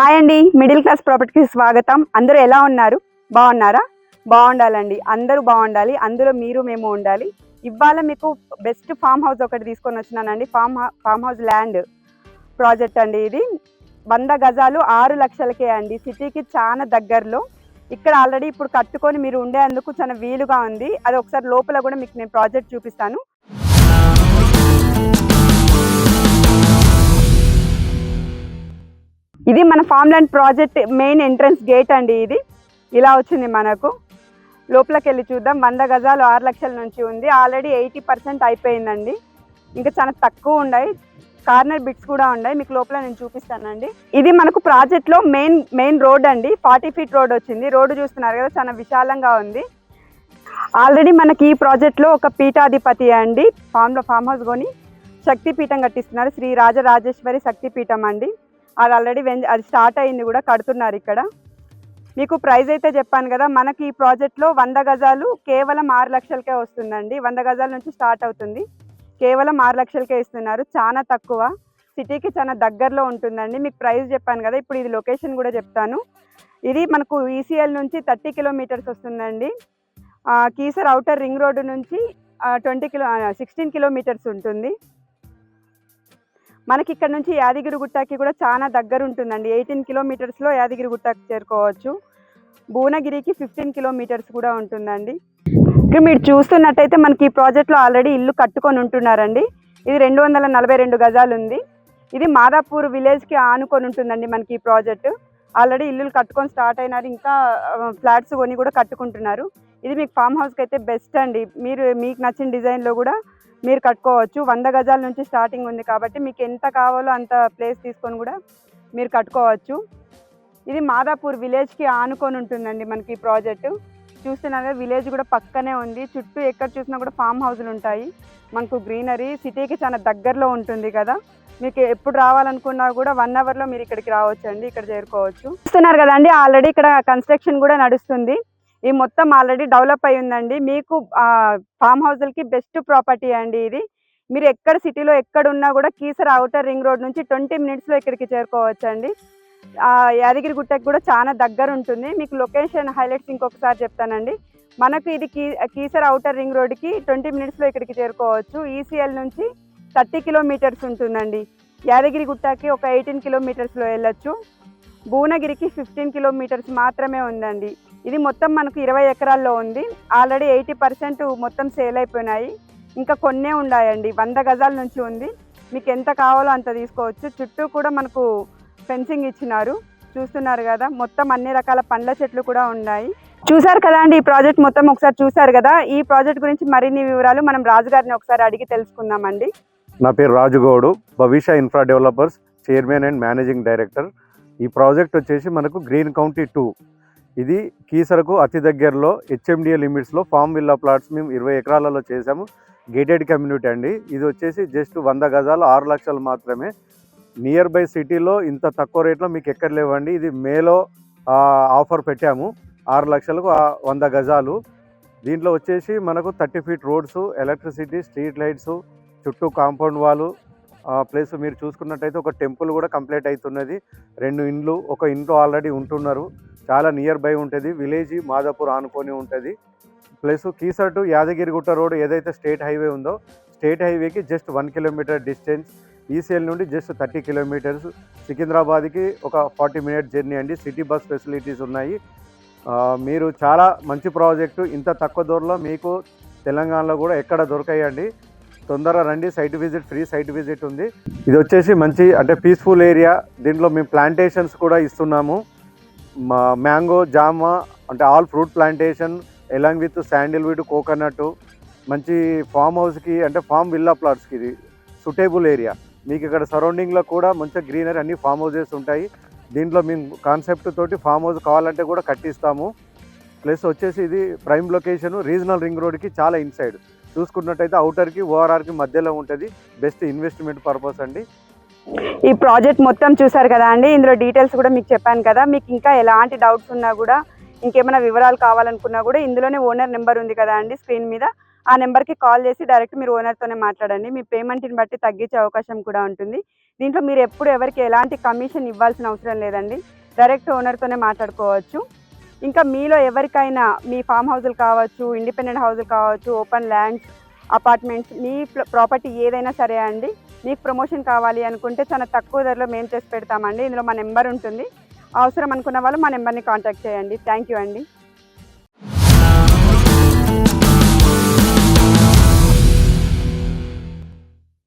Hi అండి, middle class ప్రాపర్టీకి స్వాగతం. అందరూ ఎలా ఉన్నారు? బాగున్నారా? బాగుండాలండి, అందరూ బాగుండాలి. అందులో మీరు మేము ఉండాలి. ఇవాళ మీకు బెస్ట్ ఫామ్ హౌస్ ఒకటి తీసుకొని వచ్చినానండి. ఫామ్ హౌస్ ల్యాండ్ ప్రాజెక్ట్ అండి. ఇది 100 గజాలు 6 లక్షలకే అండి. సిటీకి చాలా దగ్గరలో. ఇక్కడ ఆల్రెడీ ఇప్పుడు కట్టుకొని మీరు ఉండేందుకు చాలా వీలుగా ఉంది. అది ఒకసారి లోపల కూడా మీకు నేను ప్రాజెక్ట్ చూపిస్తాను. ఇది మన farm land project main entrance gate అండి. ఇది ఇలా వచ్చింది. మనకు లోపలికి వెళ్ళి చూద్దాం. 100 గజాలు 6 లక్షల నుంచి ఉంది. ఆల్రెడీ 80% అయిపోయిందండి. ఇంకా చాలా తక్కువ ఉన్నాయి. కార్నర్ బిట్స్ కూడా ఉన్నాయి. మీకు లోపల నేను చూపిస్తానండి. ఇది మనకు ప్రాజెక్ట్లో మెయిన్ రోడ్ అండి. 40 ఫీట్ రోడ్ వచ్చింది. రోడ్డు చూస్తున్నారు కదా, చాలా విశాలంగా ఉంది. ఆల్రెడీ మనకి ఈ ప్రాజెక్ట్లో ఒక పీఠాధిపతి అండి ఫామ్ హౌస్ కొని శక్తిపీఠం కట్టిస్తున్నారు. శ్రీ రాజరాజేశ్వరి శక్తిపీఠం అండి. అది ఆల్రెడీ అది స్టార్ట్ అయింది కూడా, కడుతున్నారు. ఇక్కడ మీకు ప్రైస్ అయితే చెప్పాను కదా. మనకి ఈ ప్రాజెక్ట్లో 100 గజాలు కేవలం 6 లక్షలకే వస్తుందండి. 100 గజాల నుంచి స్టార్ట్ అవుతుంది. కేవలం 6 లక్షలకే ఇస్తున్నారు. చాలా తక్కువ, సిటీకి చాలా దగ్గరలో ఉంటుందండి. మీకు ప్రైస్ చెప్పాను కదా. ఇప్పుడు ఇది లొకేషన్ కూడా చెప్తాను. ఇది మనకు ఈసీఎల్ నుంచి 30 కిలోమీటర్స్ వస్తుందండి. కీసర్ అవుటర్ రింగ్ రోడ్డు నుంచి 16 కిలోమీటర్స్ ఉంటుంది. మనకి ఇక్కడ నుంచి యాదగిరిగుట్టకి కూడా చాలా దగ్గర ఉంటుందండి. 18 కిలోమీటర్స్లో యాదగిరిగుట్టకి చేరుకోవచ్చు. భువనగిరికి 15 కిలోమీటర్స్ కూడా ఉంటుందండి. ఇక్కడ మీరు చూస్తున్నట్టయితే మనకి ఈ ప్రాజెక్ట్లో ఆల్రెడీ ఇల్లు కట్టుకొని ఉంటున్నారండి. ఇది 242 గజాలు ఉంది. ఇది మాదాపూర్ విలేజ్కి ఆనుకొని ఉంటుందండి మనకి ఈ ప్రాజెక్టు. ఆల్రెడీ ఇల్లులు కట్టుకొని స్టార్ట్ అయినారు. ఇంకా ఫ్లాట్స్ కొని కూడా కట్టుకుంటున్నారు. ఇది మీకు ఫామ్ హౌస్కి అయితే బెస్ట్ అండి. మీకు నచ్చిన డిజైన్లో కూడా మీరు కట్టుకోవచ్చు. 100 గజాల నుంచి స్టార్టింగ్ ఉంది కాబట్టి మీకు ఎంత కావాలో అంత ప్లేస్ తీసుకొని కూడా మీరు కట్టుకోవచ్చు. ఇది మాదాపూర్ విలేజ్కి ఆనుకొని ఉంటుందండి మనకి ఈ ప్రాజెక్టు. చూస్తున్నారు, విలేజ్ కూడా పక్కనే ఉంది. చుట్టూ ఎక్కడ చూసినా కూడా ఫామ్ హౌస్లు ఉంటాయి. మనకు గ్రీనరీ, సిటీకి చాలా దగ్గరలో ఉంటుంది కదా. మీకు ఎప్పుడు రావాలనుకున్నా కూడా 1 అవర్లో మీరు ఇక్కడికి రావచ్చు అండి. ఇక్కడ చేరుకోవచ్చు. చూస్తున్నారు కదండి, ఆల్రెడీ ఇక్కడ కన్స్ట్రక్షన్ కూడా నడుస్తుంది. ఇది మొత్తం ఆల్రెడీ డెవలప్ అయి ఉందండి. మీకు ఫామ్ హౌస్లకి బెస్ట్ ప్రాపర్టీ అండి ఇది. మీరు ఎక్కడ సిటీలో ఎక్కడ ఉన్నా కూడా కీసర అవుటర్ రింగ్ రోడ్ నుంచి 20 మినిట్స్లో ఇక్కడికి చేరుకోవచ్చు అండి. యాదగిరిగుట్టకి కూడా చాలా దగ్గర ఉంటుంది. మీకు లొకేషన్ హైలైట్స్ ఇంకొకసారి చెప్తానండి. మనకు ఇది కీసర అవుటర్ రింగ్ రోడ్కి 20 మినిట్స్లో ఇక్కడికి చేరుకోవచ్చు. ఈసీఎల్ నుంచి 30 కిలోమీటర్స్ ఉంటుందండి. యాదగిరిగుట్టకి ఒక 18 కిలోమీటర్స్లో వెళ్ళొచ్చు. భువనగిరికి 15 కిలోమీటర్స్ మాత్రమే ఉందండి. ఇది మొత్తం మనకు 20 ఎకరాల్లో ఉంది. ఆల్రెడీ 80% మొత్తం సేల్ అయిపోయినాయి. ఇంకా కొన్నే ఉన్నాయండి. 100 గజాల నుంచి ఉంది. మీకు ఎంత కావాలో అంత తీసుకోవచ్చు. చుట్టూ కూడా మనకు ఫెన్సింగ్ ఇచ్చినారు. చూస్తున్నారు కదా, మొత్తం అన్ని రకాల పండ్ల చెట్లు కూడా ఉన్నాయి. చూసారు కదా అండి, ఈ ప్రాజెక్ట్ మొత్తం ఒకసారి చూసారు కదా. ఈ ప్రాజెక్ట్ గురించి మరిన్ని వివరాలు మనం రాజుగారిని ఒకసారి అడిగి తెలుసుకుందామండి. నా పేరు రాజుగౌడు, భవిష్య infra developers chairman and managing director. ఈ ప్రాజెక్ట్ వచ్చేసి మనకు గ్రీన్ కౌంటీ 2. ఇది కీసరకు అతి దగ్గరలో హెచ్ఎండిఏ లిమిట్స్లో ఫామ్ విల్లా ప్లాట్స్ మేము 20 ఎకరాలలో చేసాము. గేటెడ్ కమ్యూనిటీ అండి. ఇది వచ్చేసి జస్ట్ 100 గజాలు 6 లక్షలు మాత్రమే. నియర్ బై సిటీలో ఇంత తక్కువ రేట్లో మీకు ఎక్కడ లేవండి. ఇది మేలో ఆఫర్ పెట్టాము. 6 లక్షలకు 100 గజాలు. దీంట్లో వచ్చేసి మనకు 30 feet roads, electricity, street lights, చుట్టూ కాంపౌండ్ వాలు, ప్లస్ మీరు చూసుకున్నట్టయితే ఒక టెంపుల్ కూడా కంప్లీట్ అవుతున్నది. 2 ఇండ్లు, ఒక ఇంట్లో ఆల్రెడీ ఉంటున్నారు. చాలా నియర్ బై ఉంటుంది. విలేజ్ మాదాపూర్ ఆనుకొని ఉంటుంది. Plus Keesara to Yadagirigutta road ఏదైతే స్టేట్ హైవే ఉందో, స్టేట్ హైవేకి జస్ట్ 1 కిలోమీటర్ డిస్టెన్స్. ఈసీఎల్ నుండి జస్ట్ 30 కిలోమీటర్స్. సికింద్రాబాద్కి ఒక 40 మినిట్ జర్నీ అండి. సిటీ బస్ ఫెసిలిటీస్ ఉన్నాయి. మీరు చాలా మంచి ప్రాజెక్టు. ఇంత తక్కువ ధరలో మీకు తెలంగాణలో కూడా ఎక్కడ దొరకాయండి. తొందరగా రండి. Site visit, free site visit ఉంది. ఇది వచ్చేసి మంచి అంటే పీస్ఫుల్ ఏరియా. దీంట్లో మేము ప్లాంటేషన్స్ కూడా ఇస్తున్నాము. మ్యాంగో, జామ అంటే all fruit plantation along with Sandalwood, coconut. మంచి ఫామ్ హౌస్కి అంటే ఫామ్ విల్లా ప్లాట్స్కి ఇది సూటేబుల్ ఏరియా. మీకు ఇక్కడ సరౌండింగ్లో కూడా మంచిగా గ్రీనరీ, అన్ని ఫామ్ హౌసెస్ ఉంటాయి. దీంట్లో మేము కాన్సెప్ట్ తోటి ఫామ్ హౌస్ కావాలంటే కూడా కట్టిస్తాము. ప్లస్ వచ్చేసి ఇది ప్రైమ్ లొకేషన్, రీజనల్ రింగ్ రోడ్కి చాలా ఇన్సైడ్. చూసుకున్నట్టయితే అవుటర్కి ఓఆర్ఆర్కి మధ్యలో ఉంటుంది. బెస్ట్ ఇన్వెస్ట్మెంట్ పర్పస్ అండి. ఈ ప్రాజెక్ట్ మొత్తం చూసారు కదా అండి. ఇందులో డీటెయిల్స్ కూడా మీకు చెప్పాను కదా. మీకు ఇంకా ఎలాంటి డౌట్స్ ఉన్నా కూడా, ఇంకేమైనా వివరాలు కావాలనుకున్నా కూడా ఇందులోనే ఓనర్ నెంబర్ ఉంది కదా అండి స్క్రీన్ మీద. ఆ నెంబర్కి కాల్ చేసి డైరెక్ట్ మీరు ఓనర్తోనే మాట్లాడండి. మీ పేమెంట్ని బట్టి తగ్గించే అవకాశం కూడా ఉంటుంది. దీంట్లో మీరు ఎప్పుడు ఎవరికి ఎలాంటి కమిషన్ ఇవ్వాల్సిన అవసరం లేదండి, డైరెక్ట్ ఓనర్తోనే మాట్లాడుకోవచ్చు. ఇంకా మీలో ఎవరికైనా మీ ఫామ్ హౌజులు కావచ్చు, ఇండిపెండెంట్ హౌజులు కావచ్చు, ఓపెన్ ల్యాండ్స్, అపార్ట్మెంట్స్, మీ ప్రాపర్టీ ఏదైనా సరే అండి, మీకు ప్రమోషన్ కావాలి అనుకుంటే చాలా తక్కువ ధరలో మేము చేసి పెడతామండి. ఇందులో మా నెంబర్ ఉంటుంది, అవసరం అనుకున్న వాళ్ళు మా నెంబర్ని కాంటాక్ట్ చేయండి. థ్యాంక్ యూ అండి.